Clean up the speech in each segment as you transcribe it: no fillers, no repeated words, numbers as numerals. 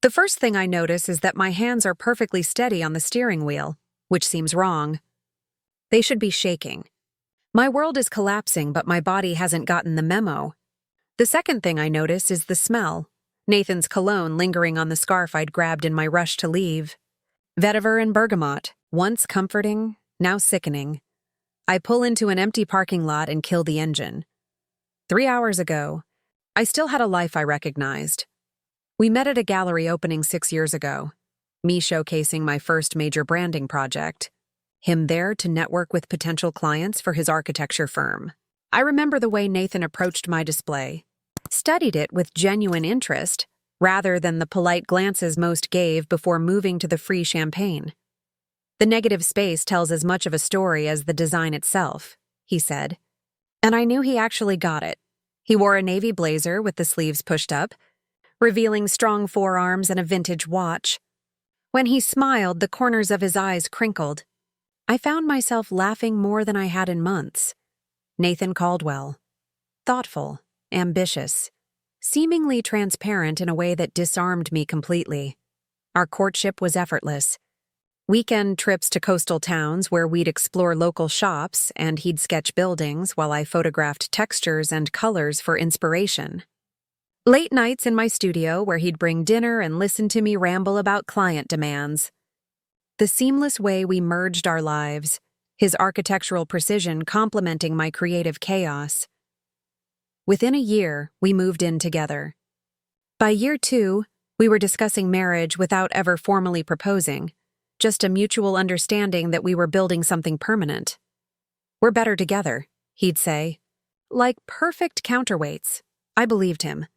The first thing I notice is that my hands are perfectly steady on the steering wheel, which seems wrong. They should be shaking. My world is collapsing, but my body hasn't gotten the memo. The second thing I notice is the smell. Nathan's cologne lingering on the scarf I'd grabbed in my rush to leave. Vetiver and bergamot, once comforting, now sickening. I pull into an empty parking lot and kill the engine. 3 hours ago, I still had a life I recognized. We met at a gallery opening 6 years ago, me showcasing my first major branding project, him there to network with potential clients for his architecture firm. I remember the way Nathan approached my display, studied it with genuine interest, rather than the polite glances most gave before moving to the free champagne. The negative space tells as much of a story as the design itself, he said. And I knew he actually got it. He wore a navy blazer with the sleeves pushed up, revealing strong forearms and a vintage watch. When he smiled, the corners of his eyes crinkled. I found myself laughing more than I had in months. Nathan Caldwell. Thoughtful, ambitious, seemingly transparent in a way that disarmed me completely. Our courtship was effortless. Weekend trips to coastal towns where we'd explore local shops and he'd sketch buildings while I photographed textures and colors for inspiration. Late nights in my studio where he'd bring dinner and listen to me ramble about client demands. The seamless way we merged our lives, his architectural precision complementing my creative chaos. Within a year, we moved in together. By year 2, we were discussing marriage without ever formally proposing, just a mutual understanding that we were building something permanent. We're better together, he'd say. Like perfect counterweights. I believed him.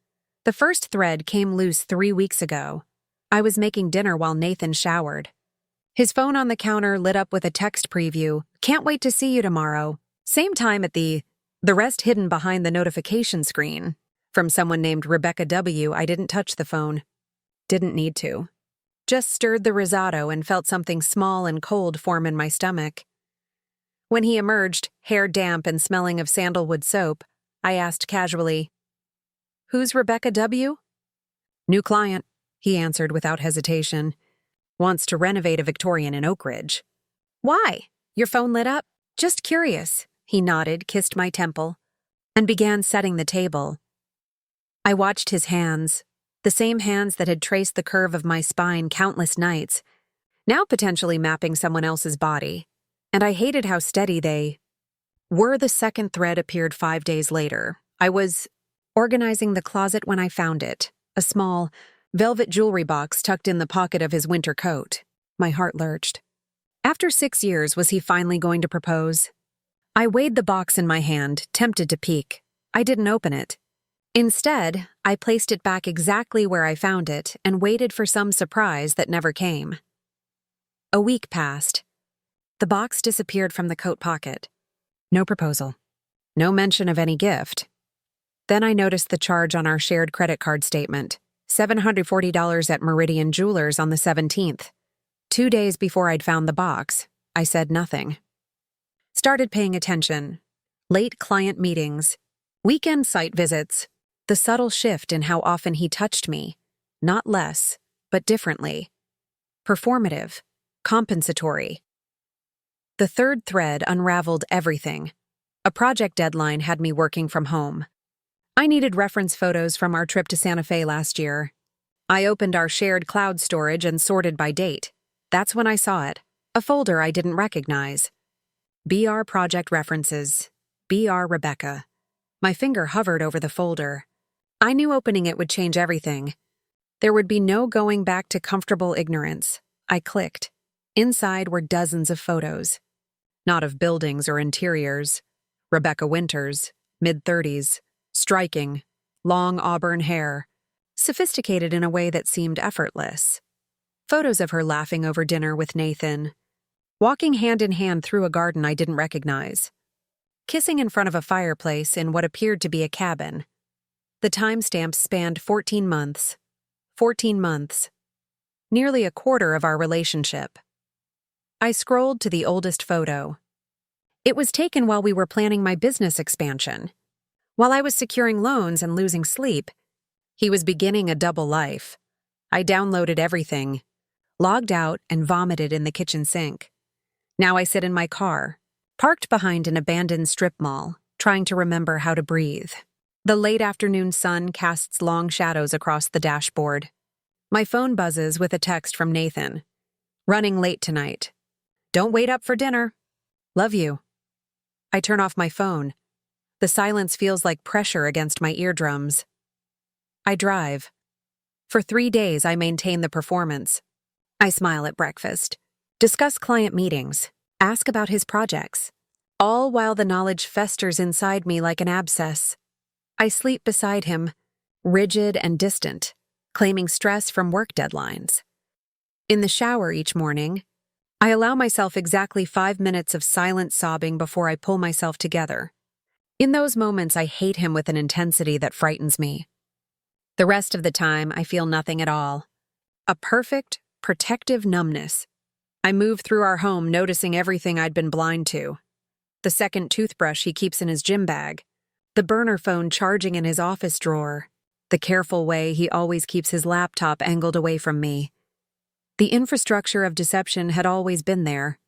The first thread came loose 3 weeks ago. I was making dinner while Nathan showered. His phone on the counter lit up with a text preview. Can't wait to see you tomorrow. Same time at the rest hidden behind the notification screen. From someone named Rebecca W. I didn't touch the phone. Didn't need to. Just stirred the risotto and felt something small and cold form in my stomach. When he emerged, hair damp and smelling of sandalwood soap, I asked casually, "Who's Rebecca W.?" "New client," he answered without hesitation. "Wants to renovate a Victorian in Oak Ridge." "Why? Your phone lit up?" "Just curious." He nodded, kissed my temple, and began setting the table. I watched his hands, the same hands that had traced the curve of my spine countless nights, now potentially mapping someone else's body, and I hated how steady they were. The second thread appeared 5 days later. I was organizing the closet when I found it, a small, velvet jewelry box tucked in the pocket of his winter coat. My heart lurched. After 6 years, was he finally going to propose? I weighed the box in my hand, tempted to peek. I didn't open it. Instead, I placed it back exactly where I found it and waited for some surprise that never came. A week passed. The box disappeared from the coat pocket. No proposal. No mention of any gift. Then I noticed the charge on our shared credit card statement, $740 at Meridian Jewelers on the 17th. 2 days before I'd found the box, I said nothing. Started paying attention. Late client meetings, weekend site visits, the subtle shift in how often he touched me, not less, but differently. Performative, compensatory. The third thread unraveled everything. A project deadline had me working from home. I needed reference photos from our trip to Santa Fe last year. I opened our shared cloud storage and sorted by date. That's when I saw it, a folder I didn't recognize. BR Project References. BR Rebecca. My finger hovered over the folder. I knew opening it would change everything. There would be no going back to comfortable ignorance. I clicked. Inside were dozens of photos. Not of buildings or interiors. Rebecca Winters, mid-30s, striking, long auburn hair, sophisticated in a way that seemed effortless. Photos of her laughing over dinner with Nathan, walking hand in hand through a garden I didn't recognize, kissing in front of a fireplace in what appeared to be a cabin. The timestamps spanned 14 months. 14 months. Nearly a quarter of our relationship. I scrolled to the oldest photo. It was taken while we were planning my business expansion. While I was securing loans and losing sleep, he was beginning a double life. I downloaded everything, logged out, and vomited in the kitchen sink. Now I sit in my car, parked behind an abandoned strip mall, trying to remember how to breathe. The late afternoon sun casts long shadows across the dashboard. My phone buzzes with a text from Nathan. Running late tonight. Don't wait up for dinner. Love you. I turn off my phone. The silence feels like pressure against my eardrums. I drive. For 3 days, I maintain the performance. I smile at breakfast, discuss client meetings, ask about his projects, all while the knowledge festers inside me like an abscess. I sleep beside him, rigid and distant, claiming stress from work deadlines. In the shower each morning, I allow myself exactly 5 minutes of silent sobbing before I pull myself together. In those moments, I hate him with an intensity that frightens me. The rest of the time, I feel nothing at all. A perfect, protective numbness. I move through our home noticing everything I'd been blind to. The second toothbrush he keeps in his gym bag, the burner phone charging in his office drawer, the careful way he always keeps his laptop angled away from me. The infrastructure of deception had always been there.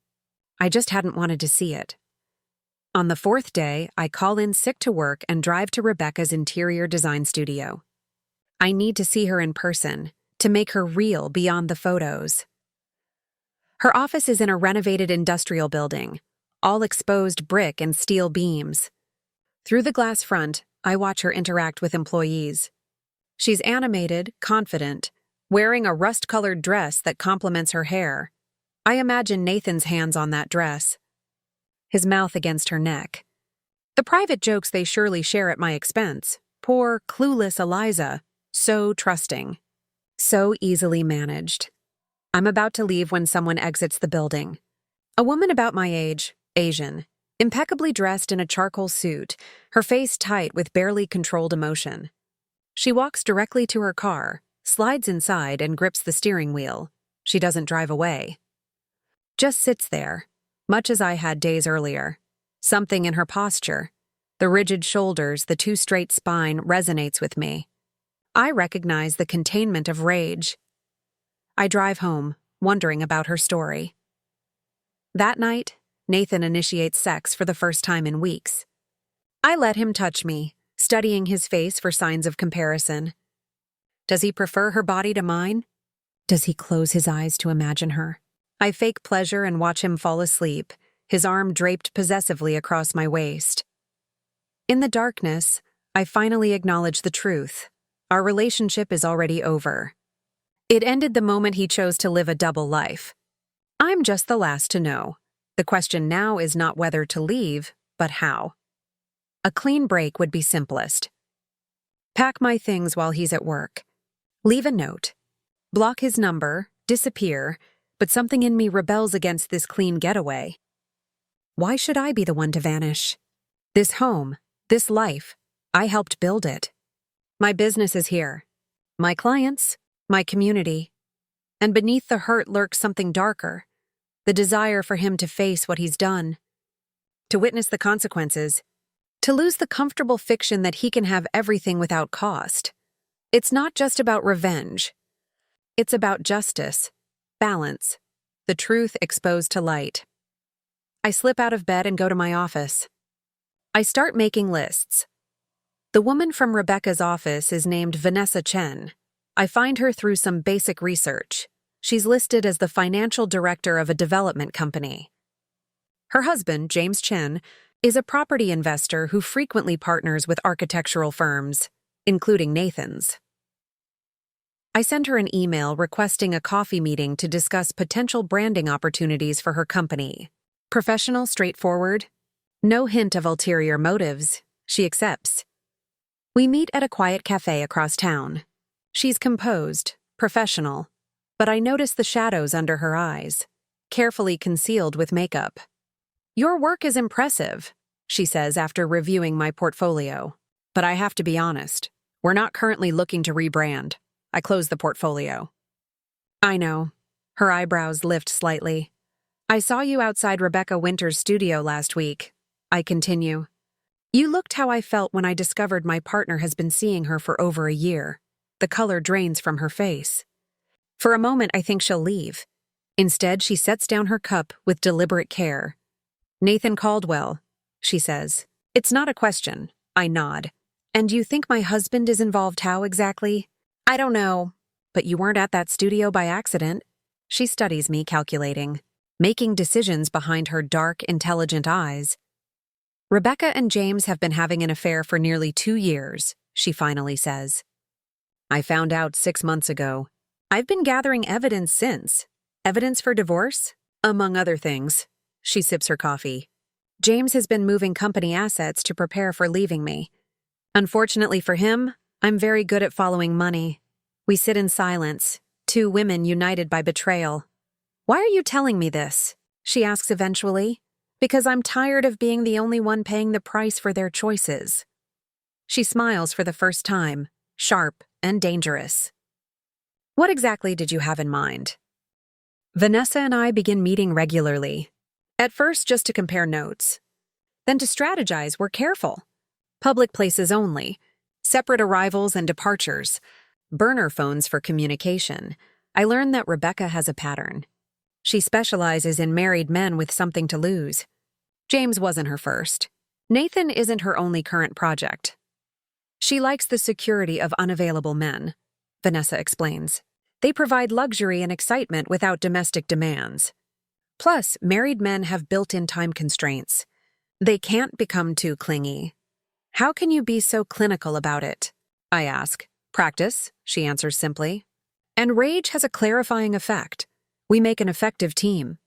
I just hadn't wanted to see it. On the 4th day, I call in sick to work and drive to Rebecca's interior design studio. I need to see her in person, to make her real beyond the photos. Her office is in a renovated industrial building, all exposed brick and steel beams. Through the glass front, I watch her interact with employees. She's animated, confident, wearing a rust-colored dress that complements her hair. I imagine Nathan's hands on that dress, his mouth against her neck. The private jokes they surely share at my expense. Poor, clueless Eliza, so trusting, so easily managed. I'm about to leave when someone exits the building. A woman about my age, Asian, impeccably dressed in a charcoal suit, her face tight with barely controlled emotion. She walks directly to her car, slides inside, and grips the steering wheel. She doesn't drive away. Just sits there, much as I had days earlier. Something in her posture, the rigid shoulders, the too straight spine, resonates with me. I recognize the containment of rage. I drive home, wondering about her story. That night, Nathan initiates sex for the first time in weeks. I let him touch me, studying his face for signs of comparison. Does he prefer her body to mine? Does he close his eyes to imagine her? I fake pleasure and watch him fall asleep, his arm draped possessively across my waist. In the darkness, I finally acknowledge the truth. Our relationship is already over. It ended the moment he chose to live a double life. I'm just the last to know. The question now is not whether to leave, but how. A clean break would be simplest. Pack my things while he's at work. Leave a note. Block his number, disappear, but something in me rebels against this clean getaway. Why should I be the one to vanish? This home, this life, I helped build it. My business is here. My clients, my community. And beneath the hurt lurks something darker, the desire for him to face what he's done, to witness the consequences, to lose the comfortable fiction that he can have everything without cost. It's not just about revenge. It's about justice, balance, the truth exposed to light. I slip out of bed and go to my office. I start making lists. The woman from Rebecca's office is named Vanessa Chen. I find her through some basic research. She's listed as the financial director of a development company. Her husband, James Chen, is a property investor who frequently partners with architectural firms, including Nathan's. I send her an email requesting a coffee meeting to discuss potential branding opportunities for her company. Professional, straightforward, no hint of ulterior motives. She accepts. We meet at a quiet cafe across town. She's composed, professional, but I notice the shadows under her eyes, carefully concealed with makeup. Your work is impressive, she says after reviewing my portfolio. But I have to be honest, we're not currently looking to rebrand. I close the portfolio. I know. Her eyebrows lift slightly. I saw you outside Rebecca Winter's studio last week. I continue. You looked how I felt when I discovered my partner has been seeing her for over a year. The color drains from her face. For a moment, I think she'll leave. Instead, she sets down her cup with deliberate care. "Nathan Caldwell," she says. "It's not a question." I nod. "And you think my husband is involved how exactly?" "I don't know." "But you weren't at that studio by accident." She studies me, calculating, making decisions behind her dark, intelligent eyes. "Rebecca and James have been having an affair for nearly 2 years, she finally says. "I found out 6 months ago. I've been gathering evidence since. Evidence for divorce? Among other things." She sips her coffee. "James has been moving company assets to prepare for leaving me. Unfortunately for him, I'm very good at following money." We sit in silence, 2 women united by betrayal. "Why are you telling me this?" she asks eventually. "Because I'm tired of being the only one paying the price for their choices." She smiles for the first time, sharp and dangerous. "What exactly did you have in mind?" Vanessa and I begin meeting regularly. At first, just to compare notes. Then to strategize, we're careful. Public places only. Separate arrivals and departures. Burner phones for communication. I learn that Rebecca has a pattern. She specializes in married men with something to lose. James wasn't her first. Nathan isn't her only current project. She likes the security of unavailable men, Vanessa explains. They provide luxury and excitement without domestic demands. Plus, married men have built-in time constraints. They can't become too clingy. "How can you be so clinical about it?" I ask. "Practice," she answers simply. "And rage has a clarifying effect. We make an effective team."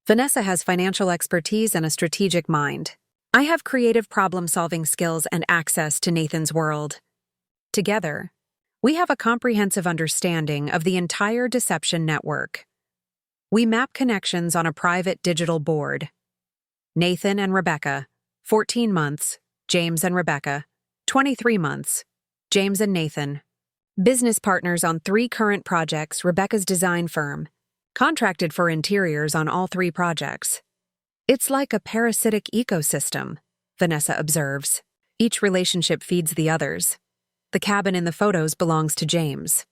Vanessa has financial expertise and a strategic mind. I have creative problem-solving skills and access to Nathan's world. Together, we have a comprehensive understanding of the entire deception network. We map connections on a private digital board. Nathan and Rebecca, 14 months, James and Rebecca, 23 months, James and Nathan. Business partners on 3 current projects, Rebecca's design firm. Contracted for interiors on all 3 projects. "It's like a parasitic ecosystem," Vanessa observes. "Each relationship feeds the others. The cabin in the photos belongs to James.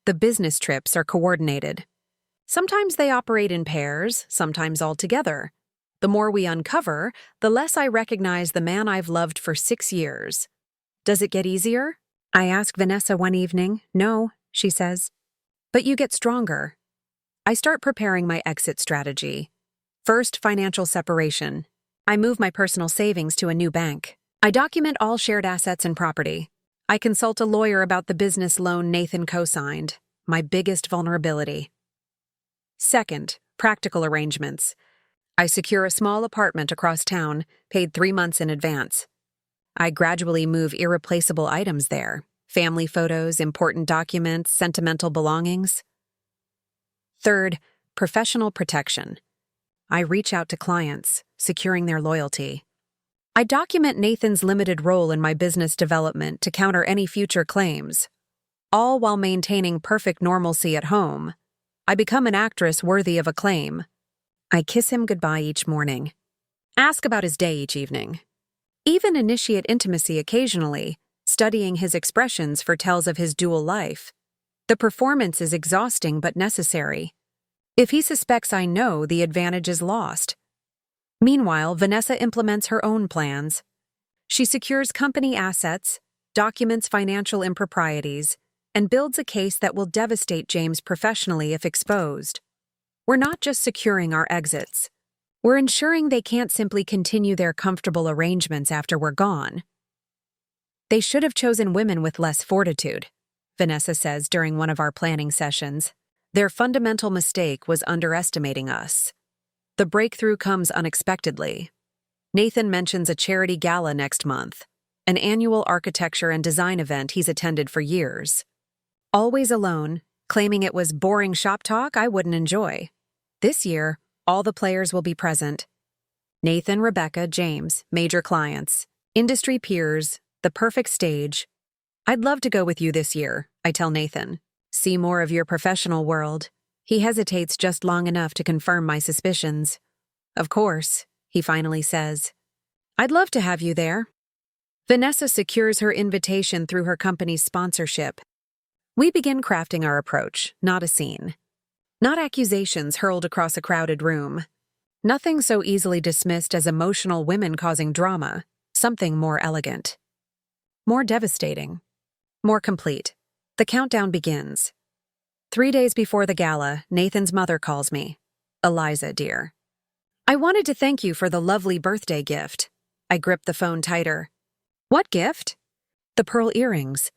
The business trips are coordinated. Sometimes they operate in pairs, sometimes all together. The more we uncover, the less I recognize the man I've loved for 6 years. Does it get easier?" I ask Vanessa one evening. "No," she says. "But you get stronger." I start preparing my exit strategy. First, financial separation. I move my personal savings to a new bank. I document all shared assets and property. I consult a lawyer about the business loan Nathan co-signed, my biggest vulnerability. Second, practical arrangements. I secure a small apartment across town, paid 3 months in advance. I gradually move irreplaceable items there, family photos, important documents, sentimental belongings. Third, professional protection. I reach out to clients, securing their loyalty. I document Nathan's limited role in my business development to counter any future claims, all while maintaining perfect normalcy at home. I become an actress worthy of acclaim. I kiss him goodbye each morning. Ask about his day each evening. Even initiate intimacy occasionally, studying his expressions for tells of his dual life. The performance is exhausting but necessary. If he suspects I know, the advantage is lost. Meanwhile, Vanessa implements her own plans. She secures company assets, documents financial improprieties, and builds a case that will devastate James professionally if exposed. We're not just securing our exits. We're ensuring they can't simply continue their comfortable arrangements after we're gone. "They should have chosen women with less fortitude," Vanessa says during one of our planning sessions. "Their fundamental mistake was underestimating us. The breakthrough comes unexpectedly." Nathan mentions a charity gala next month, an annual architecture and design event he's attended for years. Always alone, claiming it was boring shop talk I wouldn't enjoy. This year, all the players will be present. Nathan, Rebecca, James, major clients, industry peers, the perfect stage. "I'd love to go with you this year," I tell Nathan. "See more of your professional world." He hesitates just long enough to confirm my suspicions. "Of course," he finally says. "I'd love to have you there." Vanessa secures her invitation through her company's sponsorship. We begin crafting our approach, not a scene. Not accusations hurled across a crowded room. Nothing so easily dismissed as emotional women causing drama, something more elegant. More devastating. More complete. The countdown begins. 3 days before the gala, Nathan's mother calls me. Eliza, dear. I wanted to thank you for the lovely birthday gift. I gripped the phone tighter. What gift? The pearl earrings.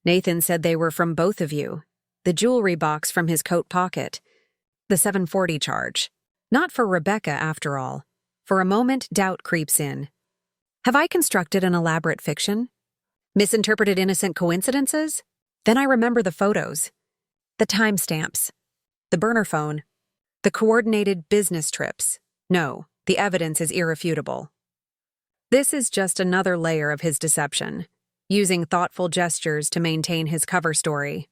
Nathan said they were from both of you. The jewelry box from his coat pocket. The $740 charge. Not for Rebecca, after all. For a moment, doubt creeps in. Have I constructed an elaborate fiction? Misinterpreted innocent coincidences? Then I remember the photos. The timestamps. The burner phone. The coordinated business trips. No, the evidence is irrefutable. This is just another layer of his deception, using thoughtful gestures to maintain his cover story.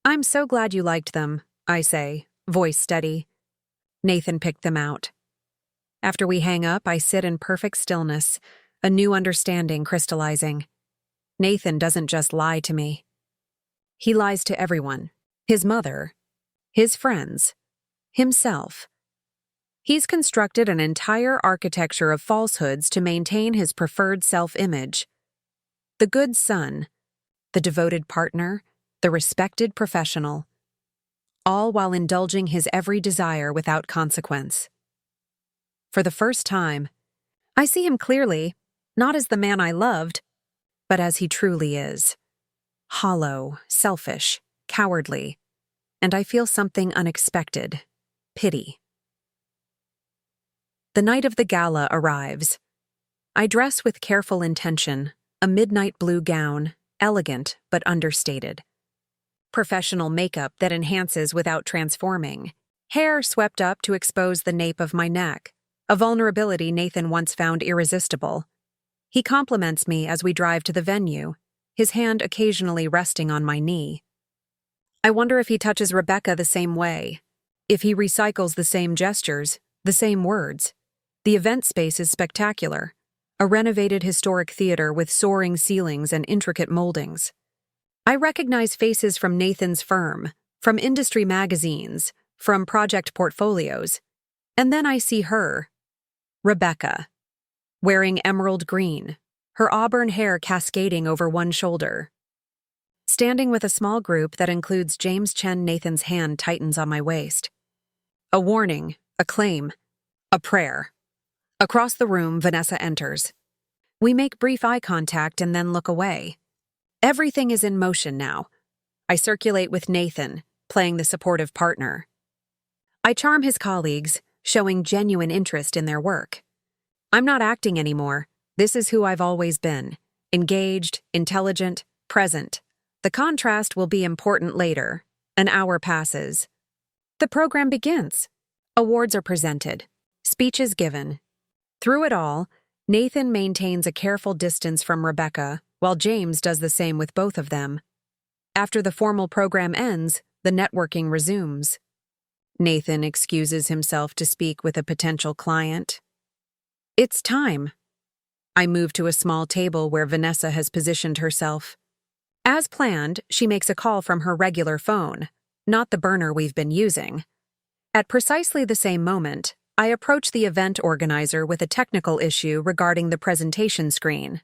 I'm so glad you liked them, I say, voice steady. Nathan picked them out. After we hang up, I sit in perfect stillness, a new understanding crystallizing. Nathan doesn't just lie to me. He lies to everyone. His mother, his friends, himself. He's constructed an entire architecture of falsehoods to maintain his preferred self-image. The good son, the devoted partner, the respected professional, all while indulging his every desire without consequence. For the first time, I see him clearly, not as the man I loved, but as he truly is. Hollow, selfish, cowardly, and I feel something unexpected, pity. The night of the gala arrives. I dress with careful intention, a midnight blue gown, elegant but understated. Professional makeup that enhances without transforming. Hair swept up to expose the nape of my neck, a vulnerability Nathan once found irresistible. He compliments me as we drive to the venue, his hand occasionally resting on my knee. I wonder if he touches Rebecca the same way, if he recycles the same gestures, the same words. The event space is spectacular, a renovated historic theater with soaring ceilings and intricate moldings. I recognize faces from Nathan's firm, from industry magazines, from project portfolios, and then I see her, Rebecca, wearing emerald green, her auburn hair cascading over one shoulder. Standing with a small group that includes James Chen, Nathan's hand tightens on my waist. A warning, a claim, a prayer. Across the room, Vanessa enters. We make brief eye contact and then look away. Everything is in motion now. I circulate with Nathan, playing the supportive partner. I charm his colleagues, showing genuine interest in their work. I'm not acting anymore. This is who I've always been. Engaged, intelligent, present. The contrast will be important later. An hour passes. The program begins. Awards are presented. Speeches given. Through it all, Nathan maintains a careful distance from Rebecca, while James does the same with both of them. After the formal program ends, the networking resumes. Nathan excuses himself to speak with a potential client. It's time. I move to a small table where Vanessa has positioned herself. As planned, she makes a call from her regular phone, not the burner we've been using. At precisely the same moment, I approach the event organizer with a technical issue regarding the presentation screen.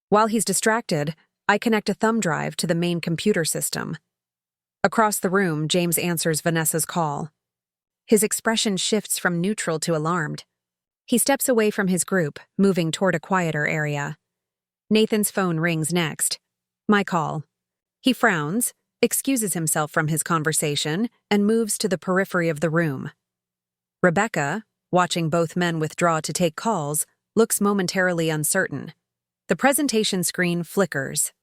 While he's distracted, I connect a thumb drive to the main computer system. Across the room, James answers Vanessa's call. His expression shifts from neutral to alarmed. He steps away from his group, moving toward a quieter area. Nathan's phone rings next. My call. He frowns, excuses himself from his conversation, and moves to the periphery of the room. Rebecca, watching both men withdraw to take calls, looks momentarily uncertain. The presentation screen flickers.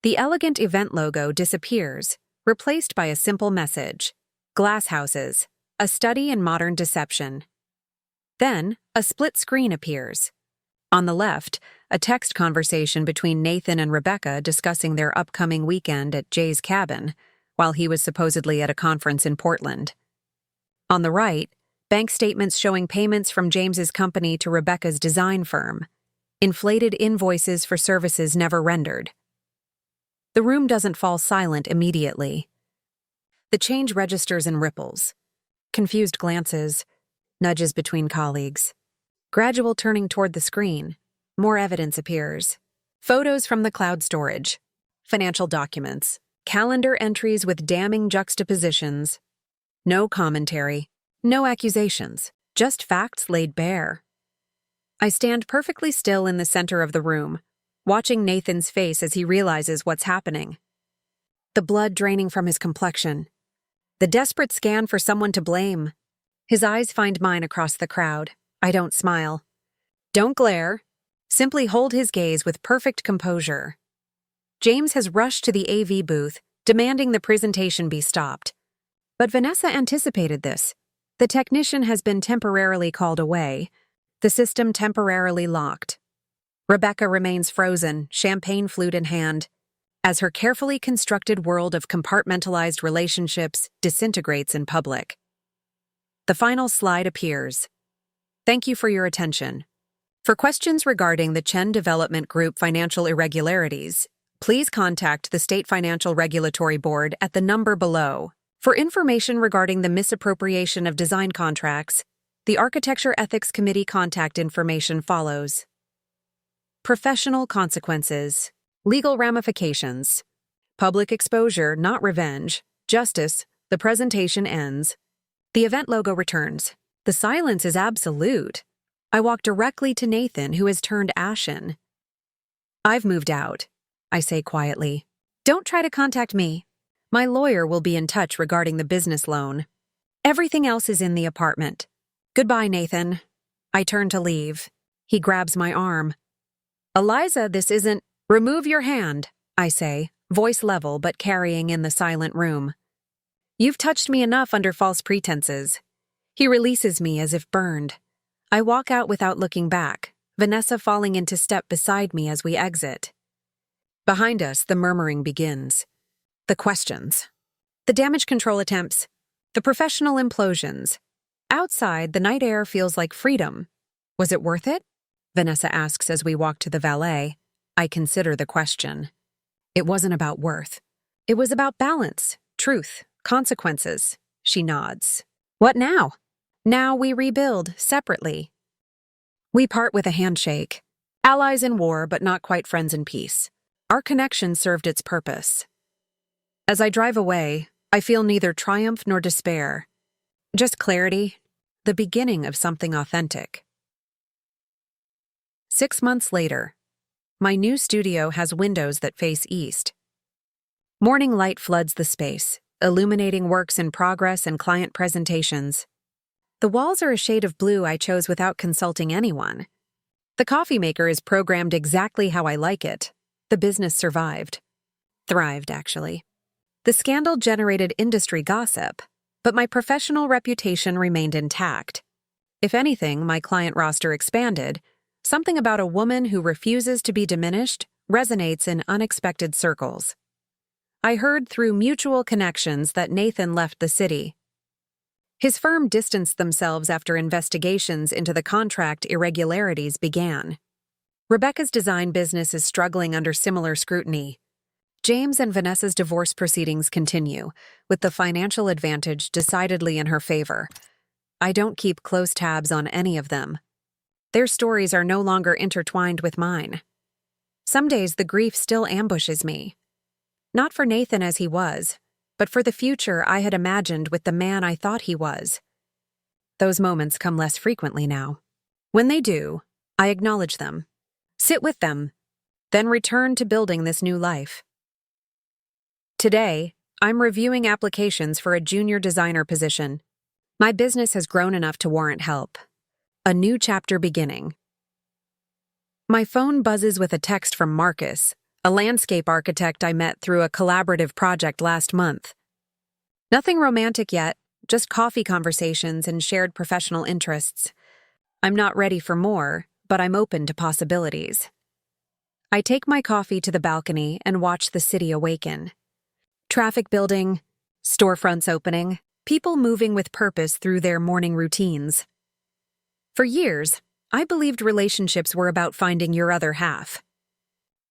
The elegant event logo disappears, replaced by a simple message. Glass houses, a study in modern deception. Then, a split screen appears. On the left, a text conversation between Nathan and Rebecca discussing their upcoming weekend at Jay's cabin, while he was supposedly at a conference in Portland. On the right, bank statements showing payments from James's company to Rebecca's design firm. Inflated invoices for services never rendered. The room doesn't fall silent immediately. The change registers in ripples. Confused glances, nudges between colleagues. Gradual turning toward the screen. More evidence appears. Photos from the cloud storage. Financial documents. Calendar entries with damning juxtapositions. No commentary. No accusations. Just facts laid bare. I stand perfectly still in the center of the room, watching Nathan's face as he realizes what's happening. The blood draining from his complexion. The desperate scan for someone to blame. His eyes find mine across the crowd. I don't smile. Don't glare. Simply hold his gaze with perfect composure. James has rushed to the AV booth, demanding the presentation be stopped. But Vanessa anticipated this. The technician has been temporarily called away. The system temporarily locked. Rebecca remains frozen, champagne flute in hand, as her carefully constructed world of compartmentalized relationships disintegrates in public. The final slide appears. Thank you for your attention. For questions regarding the Chen Development Group financial irregularities, please contact the State Financial Regulatory Board at the number below. For information regarding the misappropriation of design contracts, the Architecture Ethics Committee contact information follows. Professional consequences. Legal ramifications. Public exposure, not revenge. Justice. The presentation ends. The event logo returns. The silence is absolute. I walk directly to Nathan, who has turned ashen. I've moved out, I say quietly. Don't try to contact me. My lawyer will be in touch regarding the business loan. Everything else is in the apartment. Goodbye, Nathan. I turn to leave. He grabs my arm. Eliza, this isn't— Remove your hand, I say, voice level but carrying in the silent room. You've touched me enough under false pretenses. He releases me as if burned. I walk out without looking back, Vanessa falling into step beside me as we exit. Behind us, the murmuring begins. The questions. The damage control attempts. The professional implosions. Outside, the night air feels like freedom. Was it worth it? Vanessa asks as we walk to the valet. I consider the question. It wasn't about worth. It was about balance, truth, consequences. She nods. What now? Now we rebuild, separately. We part with a handshake. Allies in war, but not quite friends in peace. Our connection served its purpose. As I drive away, I feel neither triumph nor despair. Just clarity, the beginning of something authentic. 6 months later, my new studio has windows that face east. Morning light floods the space, illuminating works in progress and client presentations. The walls are a shade of blue I chose without consulting anyone. The coffee maker is programmed exactly how I like it. The business survived. Thrived, actually. The scandal generated industry gossip, but my professional reputation remained intact. If anything, my client roster expanded. Something about a woman who refuses to be diminished resonates in unexpected circles. I heard through mutual connections that Nathan left the city. His firm distanced themselves after investigations into the contract irregularities began. Rebecca's design business is struggling under similar scrutiny. James and Vanessa's divorce proceedings continue, with the financial advantage decidedly in her favor. I don't keep close tabs on any of them. Their stories are no longer intertwined with mine. Some days the grief still ambushes me. Not for Nathan as he was, but for the future I had imagined with the man I thought he was. Those moments come less frequently now. When they do, I acknowledge them, sit with them, then return to building this new life. Today, I'm reviewing applications for a junior designer position. My business has grown enough to warrant help. A new chapter beginning. My phone buzzes with a text from Marcus, a landscape architect I met through a collaborative project last month. Nothing romantic yet, just coffee conversations and shared professional interests. I'm not ready for more, but I'm open to possibilities. I take my coffee to the balcony and watch the city awaken. Traffic building, storefronts opening, people moving with purpose through their morning routines. For years, I believed relationships were about finding your other half.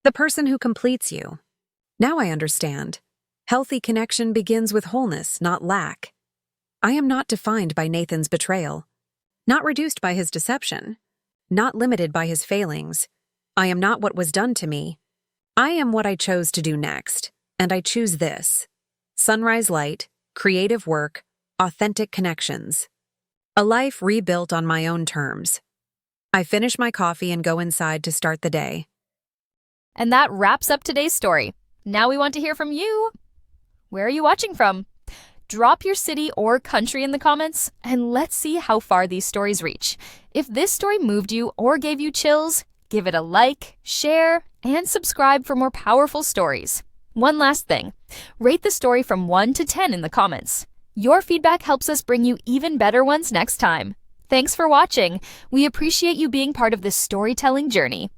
The person who completes you. Now I understand. Healthy connection begins with wholeness, not lack. I am not defined by Nathan's betrayal, not reduced by his deception, not limited by his failings. I am not what was done to me. I am what I chose to do next, and I choose this. Sunrise light, creative work, authentic connections. A life rebuilt on my own terms. I finish my coffee and go inside to start the day. And that wraps up today's story. Now we want to hear from you. Where are you watching from? Drop your city or country in the comments, and let's see how far these stories reach. If this story moved you or gave you chills, give it a like, share, and subscribe for more powerful stories. One last thing, rate the story from 1 to 10 in the comments. Your feedback helps us bring you even better ones next time. Thanks for watching. We appreciate you being part of this storytelling journey.